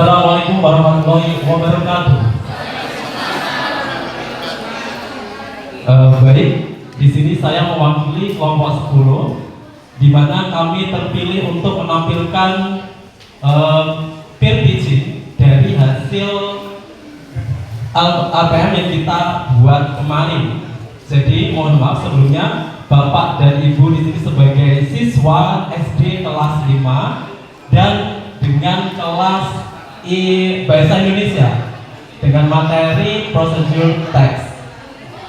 Assalamualaikum warahmatullahi wabarakatuh. Baik, di sini saya mewakili kelompok 10, di mana kami terpilih untuk menampilkan peer teaching dari hasil APM yang kita buat kemarin. Jadi mohon maaf sebelumnya, Bapak dan Ibu di sini sebagai siswa SD kelas 5 dan dengan kelas Bahasa Indonesia dengan materi prosedur teks.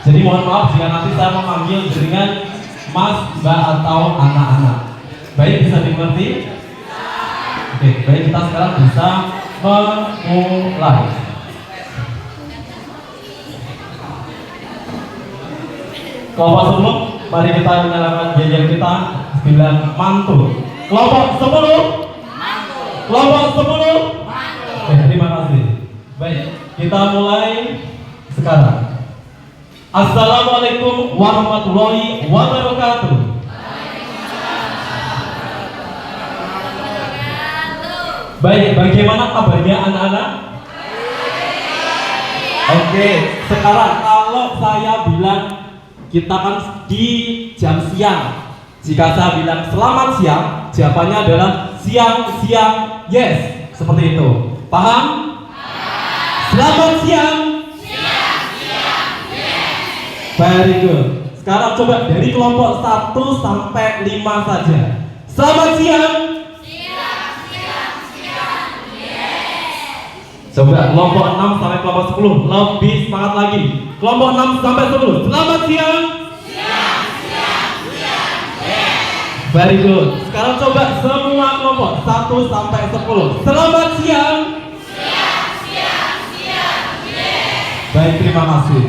Jadi mohon maaf jika nanti saya memanggil dengan Mas, Mbak atau anak-anak. Baik, bisa dimengerti? Oke, baik, kita sekarang bisa memulai. Kelompok 10, mari kita menyalakan yel kita 9 mantul. Kelompok 10 Kelompok 10 terima kasih. Baik, kita mulai sekarang. Assalamualaikum warahmatullahi wabarakatuh. Baik, bagaimana kabarnya anak-anak? Oke, sekarang kalau saya bilang kita kan di jam siang. Jika saya bilang selamat siang, jawabannya adalah siang, yes, seperti itu. Paham? Selamat siang. Yes. Very good. Sekarang coba dari kelompok 1 sampai 5 saja. Selamat siang. Yes. Coba kelompok 6 sampai kelompok 10 lebih semangat lagi. Kelompok 6 sampai 10. Selamat siang. Very good. Sekarang coba semua kelompok 1 sampai 10. Selamat siang. Baik, terima kasih.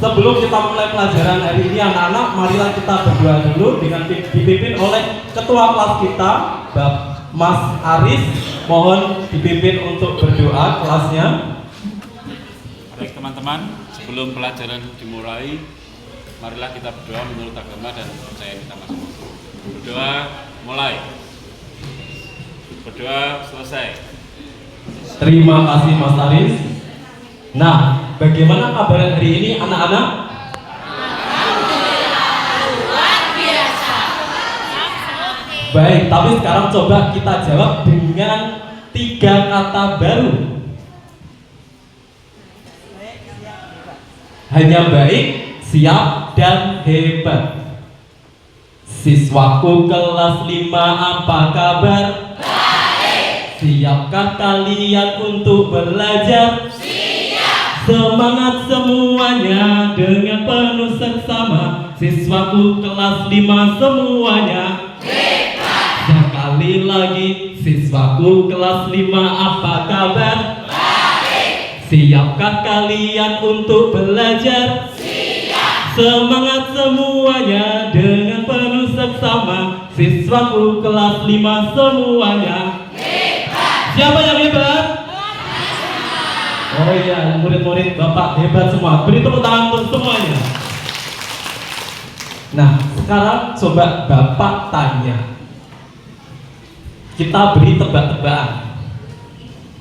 Sebelum kita mulai pelajaran hari ini anak-anak, marilah kita berdoa dulu dengan dipimpin oleh ketua kelas kita, Mas Aris. Mohon dipimpin untuk berdoa kelasnya. Baik teman-teman, sebelum pelajaran dimulai, marilah kita berdoa menurut agama dan percaya kita masing-masing. Berdoa mulai. Berdoa selesai. Terima kasih Mas Aris. Nah, bagaimana kabar hari ini anak-anak? Alhamdulillah, luar biasa. Baik, tapi sekarang coba kita jawab dengan 3 kata baru. Hanya baik, siap, dan hebat. Siswaku kelas 5 apa kabar? Baik. Siapkah kalian untuk belajar? Siap. Semangat semuanya dengan penuh seksama. Siswaku kelas 5 semuanya Hebat. sekali lagi. Siswaku kelas 5 apa kabar? Baik. Siapkah kalian untuk belajar? Siap. Semangat semuanya dengan penuh seksama. Siswaku kelas 5 semuanya Hebat. Siapa yang hebat? Oh iya, murid-murid Bapak hebat semua. Beri tepuk tangan untuk semuanya. Nah, sekarang coba Bapak tanya. Kita beri tebak-tebakan.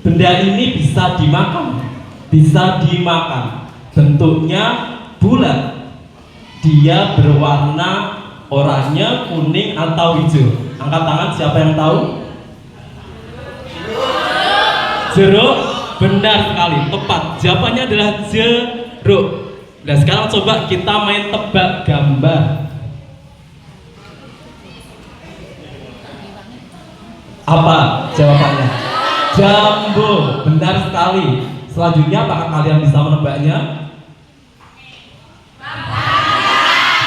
Benda ini bisa dimakan. Bisa dimakan. Bentuknya bulat. Dia berwarna oranye, kuning, atau hijau. Angkat tangan siapa yang tahu? Jeruk. Benar sekali, tepat. Jawabannya adalah jeruk. Nah, sekarang coba kita main tebak gambar. Apa jawabannya? Jambu. Benar sekali. Selanjutnya apakah kalian bisa menebaknya?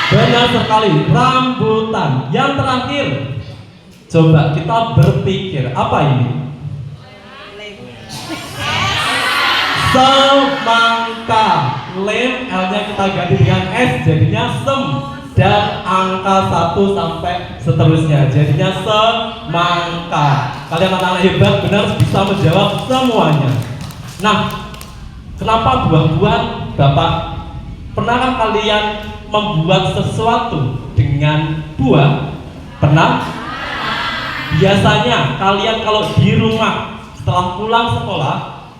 Benar sekali, rambutan. Yang terakhir, coba kita berpikir, apa ini? Semangka. Lem, L-nya kita ganti dengan S, jadinya sem. Dan angka 1 sampai seterusnya, jadinya semangka. Kalian anak-anak hebat, benar bisa menjawab semuanya. Nah, kenapa buah-buahan? Bapak, pernahkah kalian membuat sesuatu dengan buah? Pernah? Biasanya kalian kalau di rumah setelah pulang sekolah,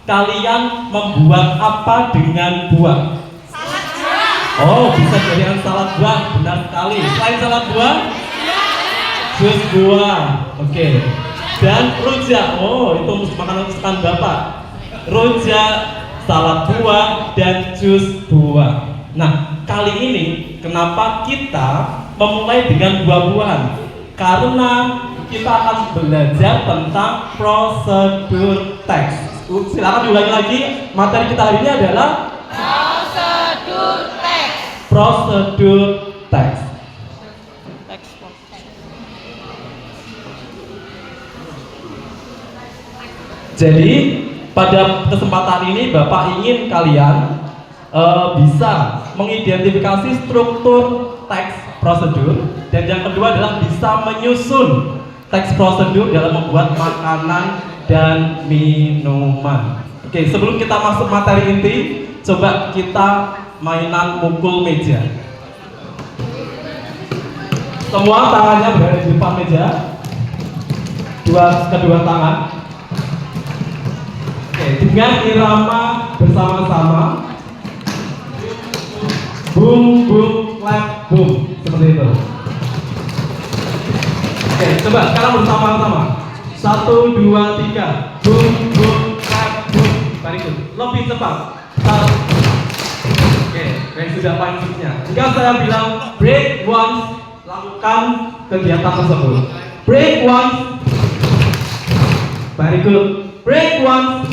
kalian membuat apa dengan buah? Salad buah. Oh, bisa jadikan salad buah, benar sekali. Selain salad buah, jus buah. Oke. Dan rujak. Oh, itu makanan kesukaan Bapak. Rujak, salad buah, dan jus buah. Nah, kali ini kenapa kita memulai dengan buah-buahan? Karena kita akan belajar tentang prosedur teks. Silakan diulangi lagi. Materi kita hari ini adalah Prosedur teks. prosedur teks. Jadi pada kesempatan ini Bapak ingin kalian bisa mengidentifikasi struktur teks prosedur, dan yang kedua adalah bisa menyusun teks prosedur dalam membuat makanan dan minuman. Oke, sebelum kita masuk materi inti, coba kita mainan mukul meja. Semua tangannya berada di depan meja, kedua tangan. Oke, dengan irama bersama-sama, boom boom clap boom, seperti itu. Oke, coba sekarang bersama-sama. 1, 2, 3, boom boom clap boom. Berikut, lebih cepat. Oke, yang sudah pancingnya. Jika saya bilang break once, lakukan kegiatan tersebut. Break once. Very good. Break once.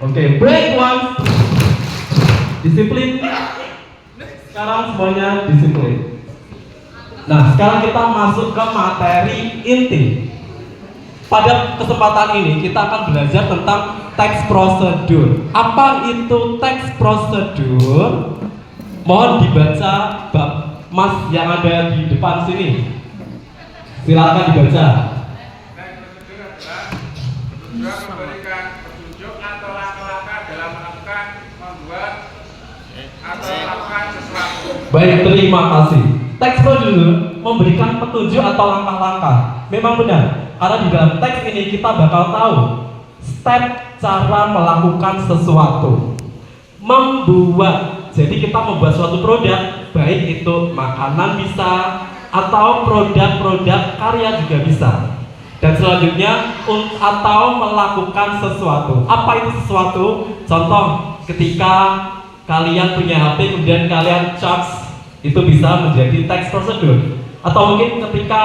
Oke, break once. Disiplin. Sekarang semuanya disiplin. Nah, sekarang kita masuk ke materi inti. Pada kesempatan ini kita akan belajar tentang teks prosedur. Apa itu teks prosedur? Mohon dibaca Bab Mas yang ada di depan sini. Silakan dibaca. Memberikan petunjuk atau langkah-langkah dalam melakukan, membuat atau melakukan sesuatu. Baik, terima kasih. Teks prosedur memberikan petunjuk atau langkah-langkah. Memang benar, karena di dalam teks ini kita bakal tahu step cara melakukan sesuatu. Membuat, jadi kita membuat suatu produk, baik itu makanan bisa, atau produk-produk karya juga bisa. Dan selanjutnya, atau melakukan sesuatu. Apa itu sesuatu? Contoh, ketika kalian punya HP kemudian kalian charge, itu bisa menjadi teks prosedur. Atau mungkin ketika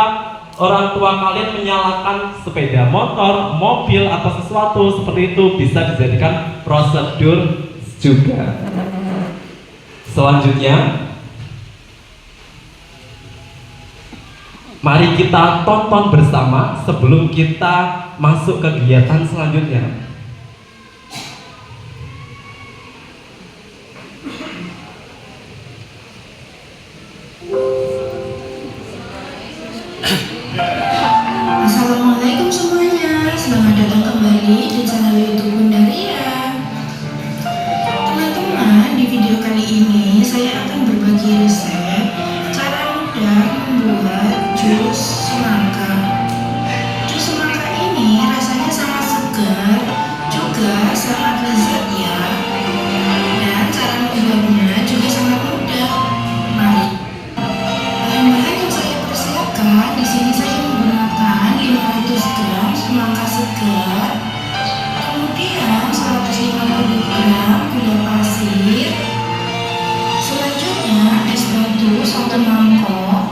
orang tua kalian menyalakan sepeda motor, mobil, atau sesuatu seperti itu, bisa dijadikan prosedur juga. Selanjutnya, mari kita tonton bersama sebelum kita masuk kegiatan selanjutnya. Assalamualaikum semuanya, selamat datang kembali di channel YouTube Bunda Ria. Teman-teman, di video kali ini saya akan berbagi resep cara mudah membuat jus semangka. Jus semangka ini rasanya sangat segar, juga sangat lezat ya. Dan cara membuatnya juga sangat mudah. Mari. Bahan-bahan yang saya persiapkan di sini saya menggunakan 500 gram semangka segar, kemudian 150 gram gula pasir, selanjutnya es batu 1 mangkok.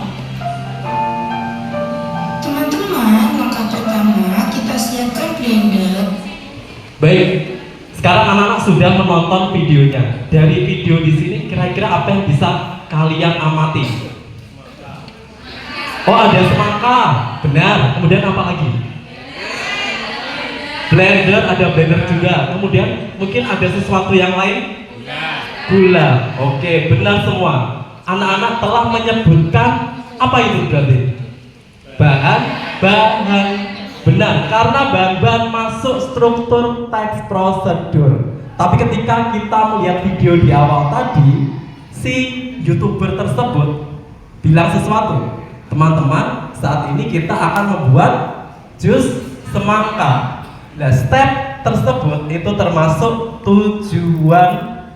Teman-teman, langkah pertama kita siapkan blender. Baik, sekarang anak-anak sudah menonton videonya. Dari video di sini kira-kira apa yang bisa kalian amati? Oh, ada semangka, benar. Kemudian apa lagi? Blender, ada blender juga. Kemudian mungkin ada sesuatu yang lain? Gula. Oke, benar semua. Anak-anak telah menyebutkan apa itu berarti? Bahan. Benar, karena bahan-bahan masuk struktur teks prosedur. Tapi ketika kita melihat video di awal tadi, si YouTuber tersebut bilang sesuatu. Teman-teman, saat ini kita akan membuat jus semangka. Nah, step tersebut itu termasuk tujuan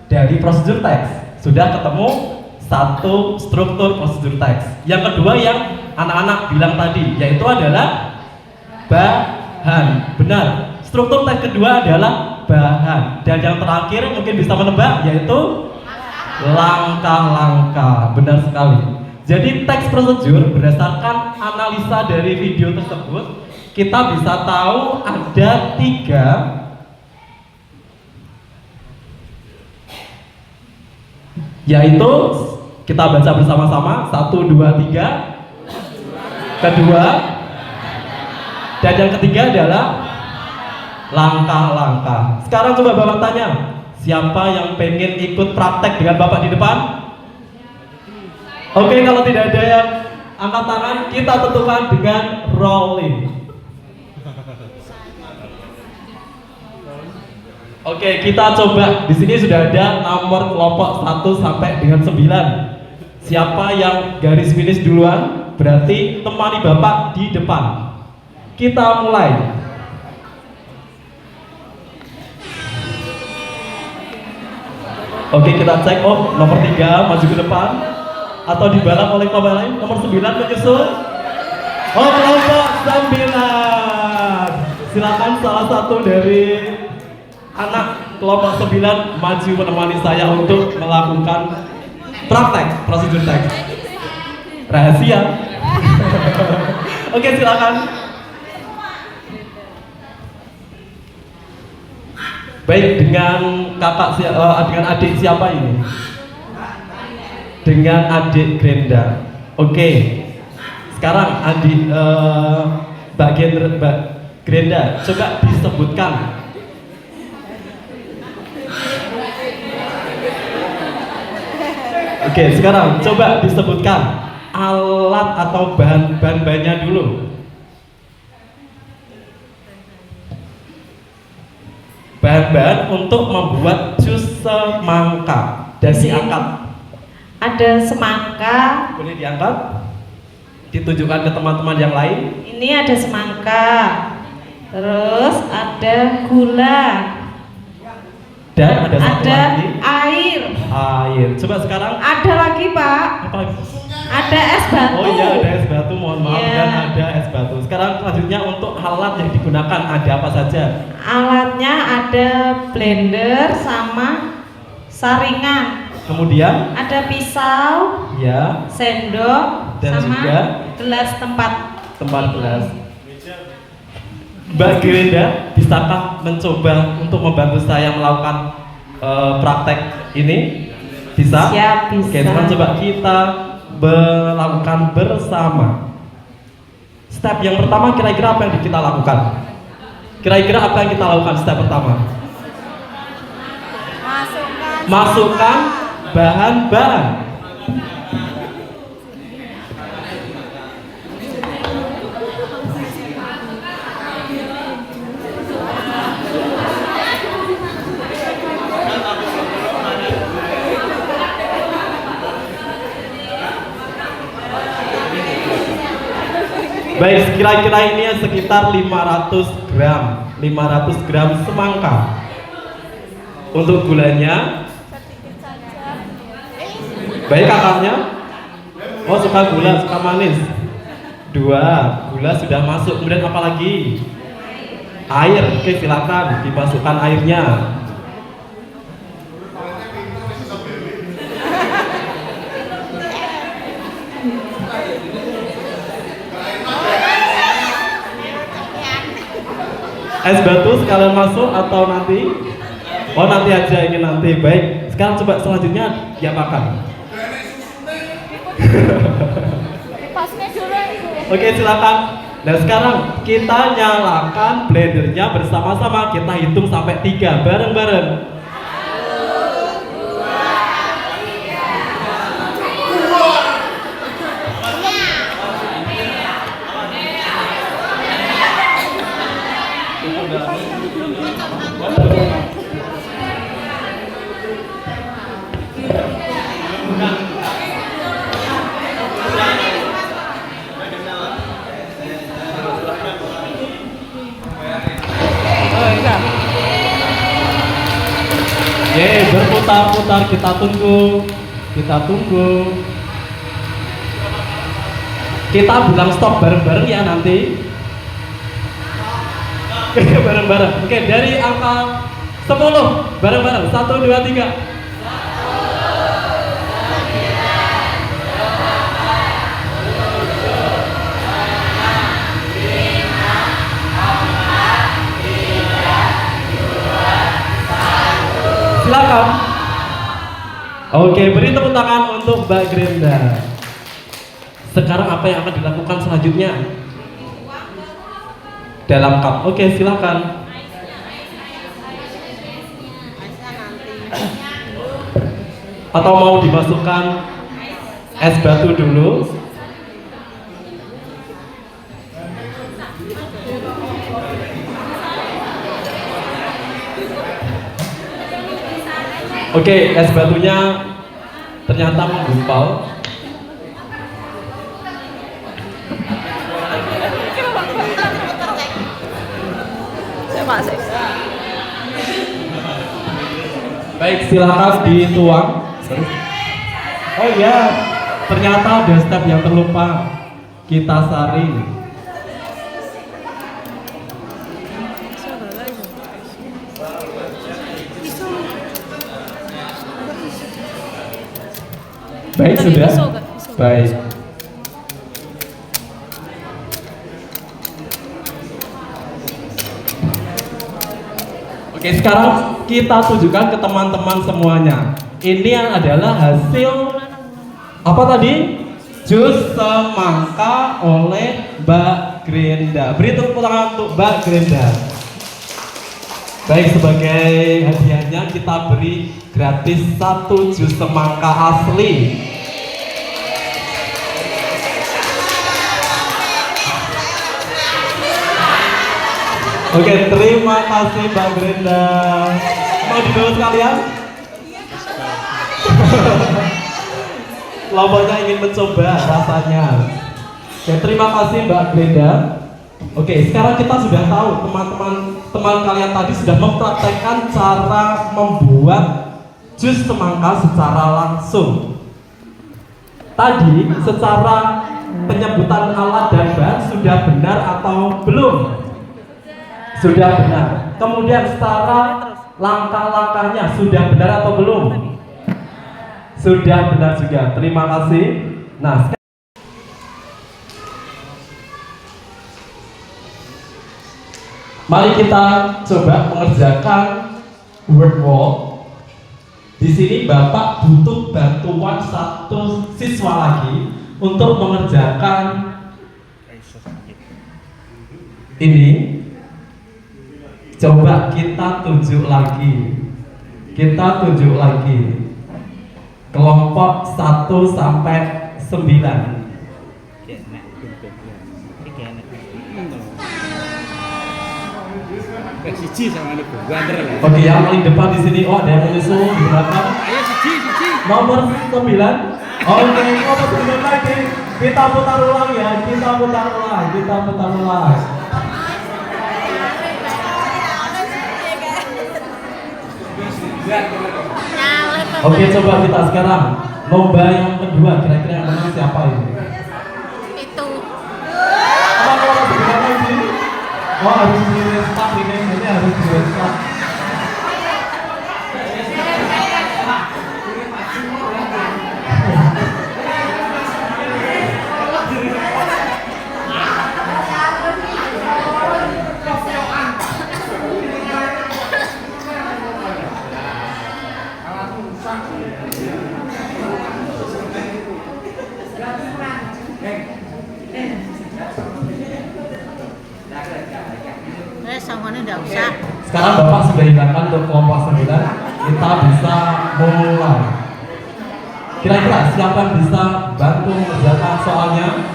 dari prosedur teks. Sudah ketemu satu struktur prosedur teks. Yang kedua yang anak-anak bilang tadi, yaitu adalah bahan. Benar. Struktur teks kedua adalah bahan. Dan yang terakhir mungkin bisa menebak, yaitu langkah-langkah. Benar sekali. Jadi teks prosedur berdasarkan analisa dari video tersebut, kita bisa tahu ada 3 yaitu kita baca bersama-sama 1, 2, 3. Kedua dan yang ketiga adalah langkah-langkah. Sekarang coba Bapak tanya, siapa yang pengen ikut praktek dengan Bapak di depan? Oke, kalau tidak ada yang angkat tangan, kita tentukan dengan rolling. Oke, kita coba. Di sini sudah ada nomor kelompok 1 sampai dengan 9. Siapa yang garis finish duluan, berarti temani Bapak di depan. Kita mulai. Oke, kita cek. Oh, nomor 3 maju ke depan atau dibalap oleh kelompok lain. Nomor 9 menyusul. Oh, kelompok 9. Silakan salah satu dari anak kelompok 9 maju menemani saya untuk melakukan praktek prosedur teks. Rahasia. Oke, silakan. Baik, dengan dengan adik siapa ini? Dengan adik Grenda. Oke. Sekarang adik Mbak Grenda, coba disebutkan Oke, sekarang coba disebutkan alat atau bahan-bahannya dulu. Bahan-bahan untuk membuat jus semangka. Dan diangkat. Ada semangka. Boleh diangkat? Ditunjukkan ke teman-teman yang lain. Ini ada semangka. Terus ada gula. Dan ada satu lagi. Air. Coba sekarang. Ada lagi, Pak. Apa lagi? Ada es batu. Oh iya, ada es batu, mohon maaf. Yeah. Dan ada es batu. Sekarang selanjutnya untuk alat yang digunakan ada apa saja? Alatnya ada blender sama saringan. Kemudian Ada pisau, ya, sendok, dan sama juga gelas tempat gelas. Mbak Grenda, bisakah mencoba untuk membantu saya melakukan praktek ini? Bisa? Siap, bisa. Oke, sekarang coba kita melakukan bersama. Step yang pertama kira-kira apa yang kita lakukan? Kira-kira apa yang kita lakukan step pertama? Masukkan bahan-bahan. Baik, kira-kira ini sekitar 500 gram semangka. Untuk gulanya, baik kakaknya. Oh, suka gula, suka manis. 2, gula sudah masuk. Kemudian apa lagi? Air. Oke, silakan dimasukkan airnya. Es batu sekalian masuk atau nanti? Oh, nanti aja, ini nanti. Baik, sekarang coba selanjutnya diapakan? Oke, silakan. Nah, sekarang kita nyalakan blendernya bersama-sama. Kita hitung sampai 3 bareng-bareng. Putar, kita tunggu. Kita bilang stop bareng-bareng ya nanti. Bareng-bareng. Oke, dari angka 10 bareng-bareng. 1, 2, 3. Silakan. Oke, beri tepuk tangan untuk Mbak Grenda. Sekarang apa yang akan dilakukan selanjutnya? Dalam cup. Oke, silakan. Atau mau dimasukkan es batu dulu? Oke, es batunya ternyata menggumpal. Baik, silakan dituang. Oh iya, ternyata ada step yang terlupa. Kita saring. Baik, sudah. Baik. Oke, sekarang kita tunjukkan ke teman-teman semuanya. Ini adalah hasil apa tadi? Jus semangka oleh Mbak Grenda. Beri tepuk tangan untuk Mbak Grenda. Baik, sebagai hadiahnya kita beri gratis 1 jus semangka asli. Oke, terima kasih Mbak Grenda. Mau dibawa sekalian? Kelompoknya ingin mencoba rasanya. Oke, terima kasih Mbak Grenda. Oke, sekarang kita sudah tahu teman kalian tadi sudah mempraktekkan cara membuat jus semangka secara langsung. Tadi secara penyebutan alat dan bahan sudah benar atau belum? Sudah benar. Kemudian secara langkah-langkahnya sudah benar atau belum? Sudah benar juga. Terima kasih. Nah, mari kita coba mengerjakan word wall. Di sini Bapak butuh bantuan 1 siswa lagi untuk mengerjakan ini. Coba kita tunjuk lagi. Kelompok 1 sampai 9. Oke, yang paling depan di sini. Oh, ada yang menyusul di belakang. Nomor 9. Oke, nomor 9 lagi. Kita putar ulang ya. Kita putar ulang. Oke, coba kita sekarang lomba yang kedua. Kira-kira yang menang siapa ini? Itu. Apa kalau sebentar lagi? Oh, harus di-restart ini harus di-restart. Sekarang Bapak sudah hilangkan untuk kelompok 9. Kita bisa mulai. Kira-kira siapa yang bisa bantu mengerjakan soalnya?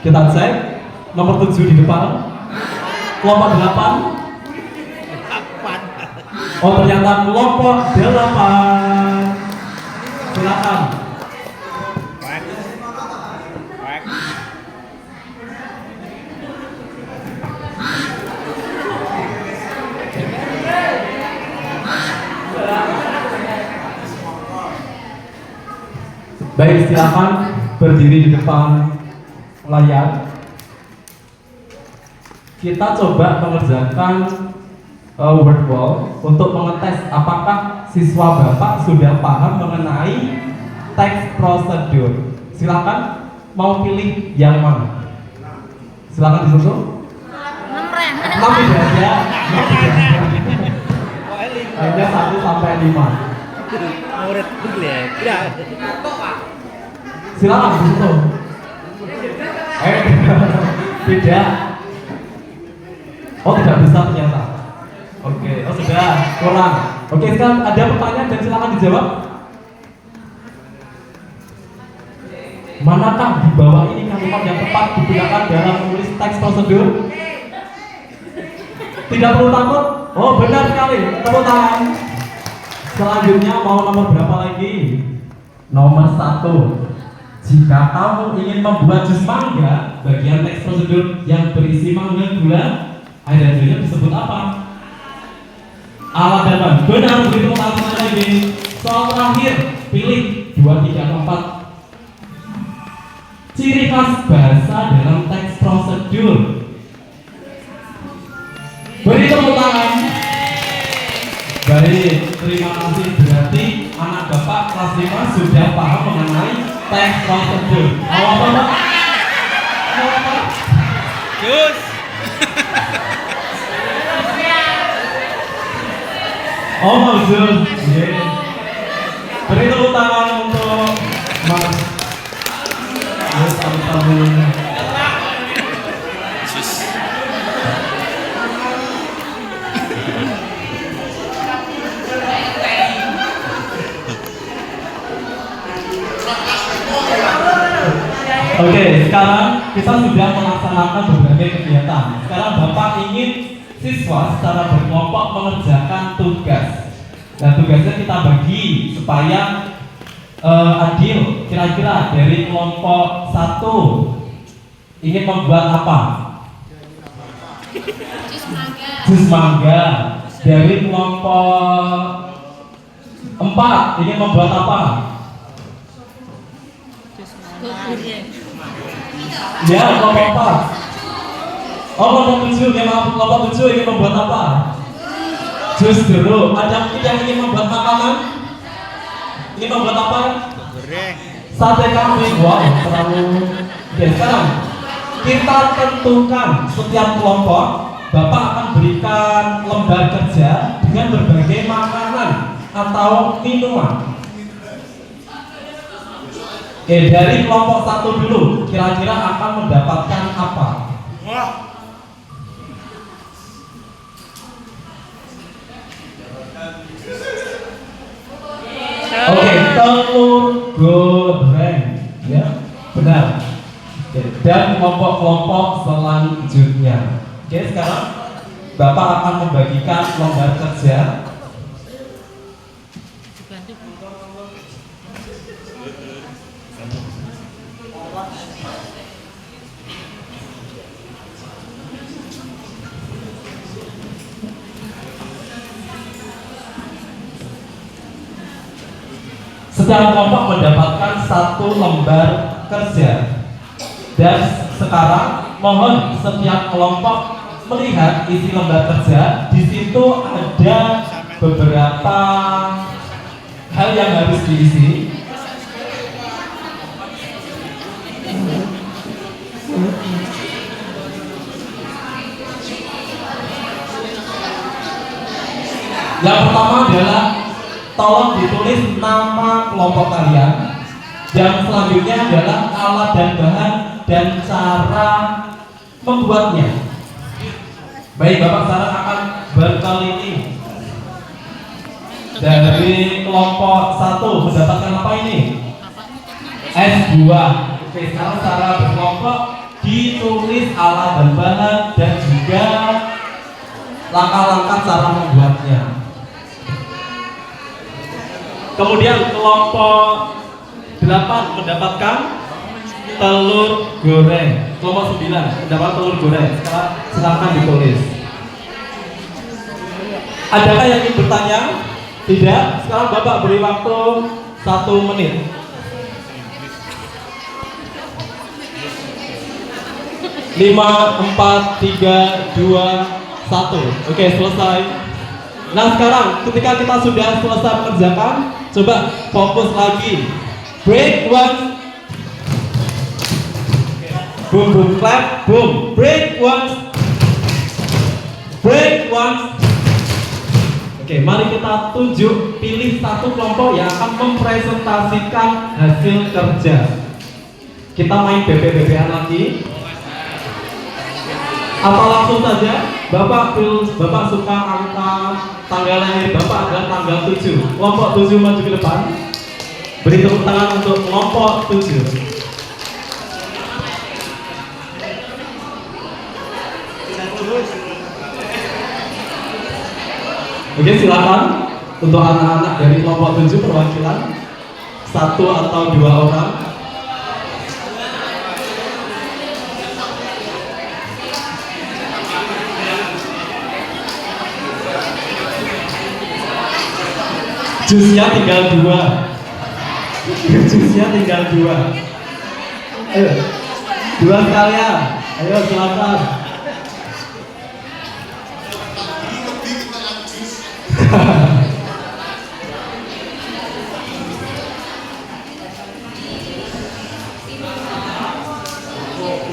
Kita cek. Nomor 7 di depan. Kelompok 8. Oh, ternyata kelompok 8. Silakan. Baik, silakan berdiri di depan layar. Kita coba mengerjakan word wall untuk mengetes apakah siswa Bapak sudah paham mengenai teks prosedur. Silakan, mau pilih yang mana? Silakan disusul. 6 aja. Hanya 1 sampai 5. Silakan disusul. Tidak. Oh, tidak bisa ternyata. Oke, oh sudah, kurang. Oke, sekarang ada pertanyaan dan silakan dijawab. Manakah di bawah ini kalimat yang tepat digunakan dalam menulis teks prosedur? Tidak perlu takut. Oh, benar sekali. Tepuk tangan. Selanjutnya mau nomor berapa lagi? Nomor 1. Jika kamu ingin membuat jus mangga, bagian teks prosedur yang berisi mangga, gula, air dan jeruknya disebut apa? Alat dan bahan. Benar, begitu tangan lagi. Soal terakhir, pilih 2, 3, 4. Ciri khas bahasa dalam teks prosedur. Beri tepuk tangan. Baik, terima kasih. Berarti anak Bapak kelas 5 sudah paham mengenai teks prosedur. Mau apa, Pak? Mau apa? Jus. Oh, mau jus. Beri tepuk tangan untuk Mas. Yes, amin. Jus. Oke, sekarang kita sudah melaksanakan berbagai kegiatan. Sekarang Bapak ingin siswa secara berkelompok mengerjakan tugas. Nah, tugasnya kita bagi supaya adil. Kira-kira dari kelompok 1 ingin membuat apa? Jus mangga. Dari kelompok 4 ingin membuat apa? Ya, kelompok 4. Oh, kelompok 7, ya maaf, kelompok 7 ingin membuat apa? Jus jeruk. Ada mungkin yang ingin membuat makanan? Ingin membuat apa? Sate kambing. Wow, terlalu. Oke, sekarang kita tentukan setiap kelompok. Bapak akan berikan lembar kerja dengan berbagai makanan atau minuman. Oke, dari kelompok 1 dulu, kira-kira akan mendapatkan apa? Oke, telur goreng, ya, benar. Oke, dan kelompok-kelompok selanjutnya. Oke, sekarang Bapak akan membagikan lembar kerja. Setiap kelompok mendapatkan 1 lembar kerja. Dan sekarang mohon setiap kelompok melihat isi lembar kerja. Di situ ada beberapa hal yang harus diisi. Yang pertama adalah tolong ditulis nama kelompok kalian. Yang selanjutnya adalah alat dan bahan dan cara membuatnya. Baik, Bapak sekarang akan berkeliling. Dari kelompok 1 mendapatkan apa ini? Es buah. Oke, sekarang secara berkelompok ditulis alat dan bahan dan juga langkah-langkah cara membuatnya. Kemudian kelompok 8 mendapatkan telur goreng. Kelompok 9 mendapat telur goreng. Sekarang silakan ditulis. Adakah yang ingin bertanya? Tidak. Sekarang Bapak beri waktu 1 menit. 4, 3, 2, 1. Oke, selesai. Nah sekarang ketika kita sudah selesai mengerjakan, coba fokus lagi. Break once. Boom, boom, clap, boom. Break once. Break once. Oke, mari kita tunjuk, pilih satu kelompok yang akan mempresentasikan hasil kerja. Kita main BB-BB-an lagi. Apa langsung saja? Bapak suka angka tanggal lahir Bapak adalah tanggal 7. Kelompok 7 maju ke depan. Beri tepuk tangan untuk kelompok 7. Oke, silakan untuk anak-anak dari kelompok 7 perwakilan 1 atau 2 orang. Jusnya tinggal 2. Jusnya tinggal 2. Ayo, 2 sekalian. Ayo silakan.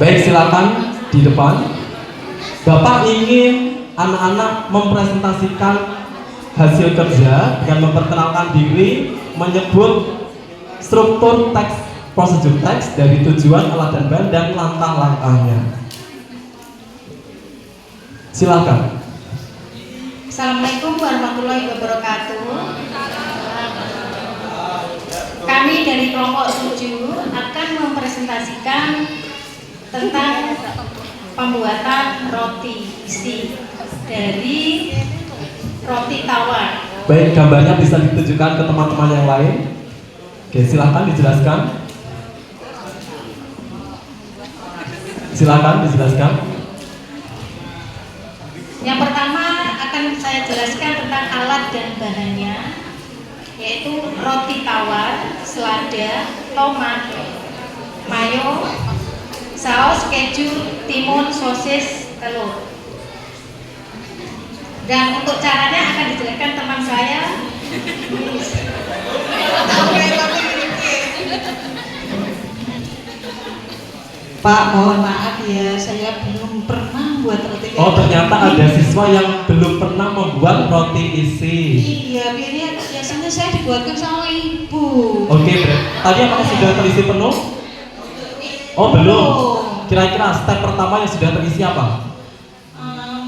Baik, silakan di depan. Bapak ingin anak-anak mempresentasikan hasil kerja dengan memperkenalkan diri, menyebut struktur teks, prosedur teks dari tujuan, alat dan bahan, dan langkah-langkahnya. Silakan. Assalamualaikum warahmatullahi wabarakatuh. Kami dari kelompok 7 akan mempresentasikan tentang pembuatan roti isi dari roti tawar. Baik, gambarnya bisa ditunjukkan ke teman-teman yang lain. Oke, silakan dijelaskan. Silakan dijelaskan. Yang pertama akan saya jelaskan tentang alat dan bahannya, yaitu roti tawar, selada, tomat, mayo, saus, keju, timun, sosis, telur. Dan untuk caranya akan dijelaskan teman saya. Pak, mohon maaf ya, saya belum pernah buat roti. Oh, ternyata ada siswa yang belum pernah membuat roti isi. Iya, biasanya saya dibuatkan sama ibu. Oke, tadi apakah sudah terisi penuh? Oh, belum. Kira-kira step pertama yang sudah terisi apa?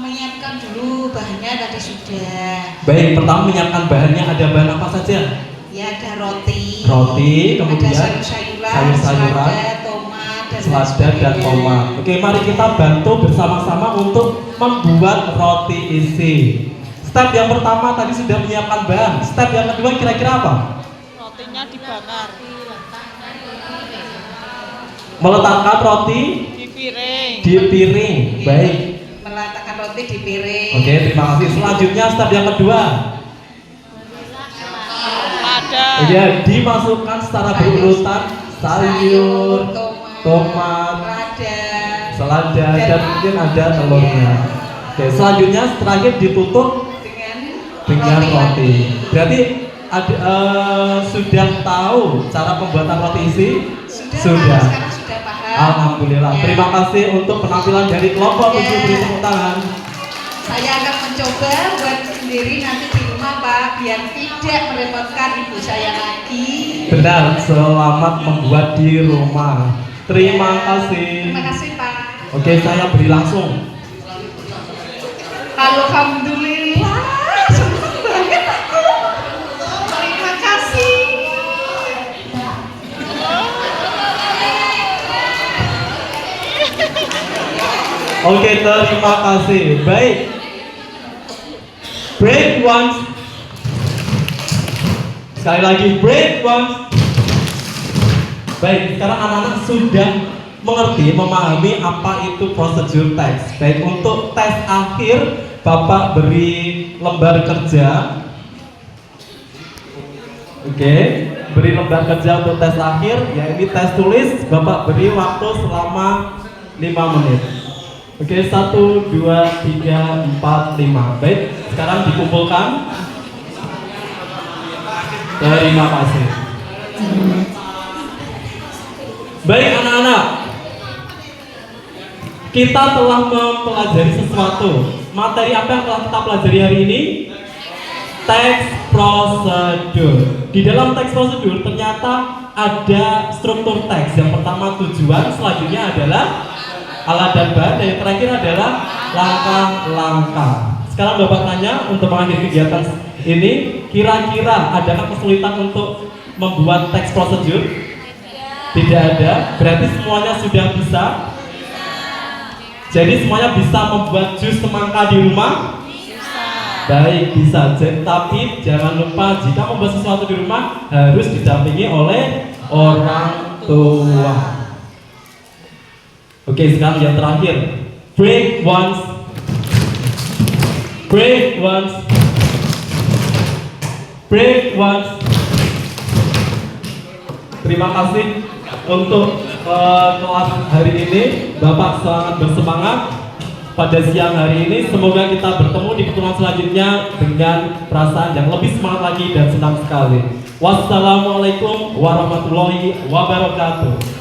Menyiapkan dulu bahannya tadi sudah. Baik, pertama menyiapkan bahannya, ada bahan apa saja? Ya, ada roti. Roti, kemudian ada sayur-sayuran, selada, tomat, selada dan tomat. Oke, mari kita bantu bersama-sama untuk membuat roti isi. Step yang pertama tadi sudah menyiapkan bahan. Step yang kedua kira-kira apa? Rotinya dibakar Meletakkan roti di piring. di piring. Baik. Meletakkan roti di piring. Oke, terima kasih. Selanjutnya step yang kedua. Lada. Ya, dimasukkan secara berurutan sayur, tomat, lada, selada, dan mungkin ada telurnya. Oke, selanjutnya terakhir ditutup dengan roti. Berarti sudah tahu cara pembuatan roti isi? Sudah. Sekarang sudah paham. Alhamdulillah. Ya. Terima kasih untuk penampilan dari kelompok 7. Beri tepuk tangan. Saya akan mencoba buat sendiri nanti di rumah, Pak, biar tidak merepotkan ibu saya lagi. Benar, selamat membuat di rumah. Terima kasih. Terima kasih, Pak. Oke, saya beri langsung. Alhamdulillah, senang banget aku. Terima kasih. Oke, terima kasih. Baik. Break once. Sekali lagi, break once. Baik, sekarang anak-anak sudah mengerti, memahami apa itu prosedur teks. Baik, untuk tes akhir, Bapak beri lembar kerja. Oke, beri lembar kerja untuk tes akhir. Ya, ini tes tulis. Bapak beri waktu selama 5 menit. Oke, 1, 2, 3, 4, 5. Baik, sekarang dikumpulkan. Terima kasih. Baik anak-anak, kita telah mempelajari sesuatu. Materi apa yang telah kita pelajari hari ini? Teks prosedur. Di dalam teks prosedur ternyata ada struktur teks. Yang pertama tujuan, selanjutnya adalah alat dan bahan, dan yang terakhir adalah langkah-langkah. Sekarang Bapak tanya untuk mengakhiri kegiatan ini, kira-kira adakah kesulitan untuk membuat teks prosedur? Tidak ada. Berarti semuanya sudah bisa. Jadi semuanya bisa membuat jus semangka di rumah? Baik, bisa. Tapi jangan lupa jika membuat sesuatu di rumah harus didampingi oleh orang tua. Oke, sekarang yang terakhir. Break once. Break once. Break once. Terima kasih untuk kelas hari ini. Bapak sangat bersemangat pada siang hari ini. Semoga kita bertemu di pertemuan selanjutnya dengan perasaan yang lebih semangat lagi dan senang sekali. Wassalamualaikum warahmatullahi wabarakatuh.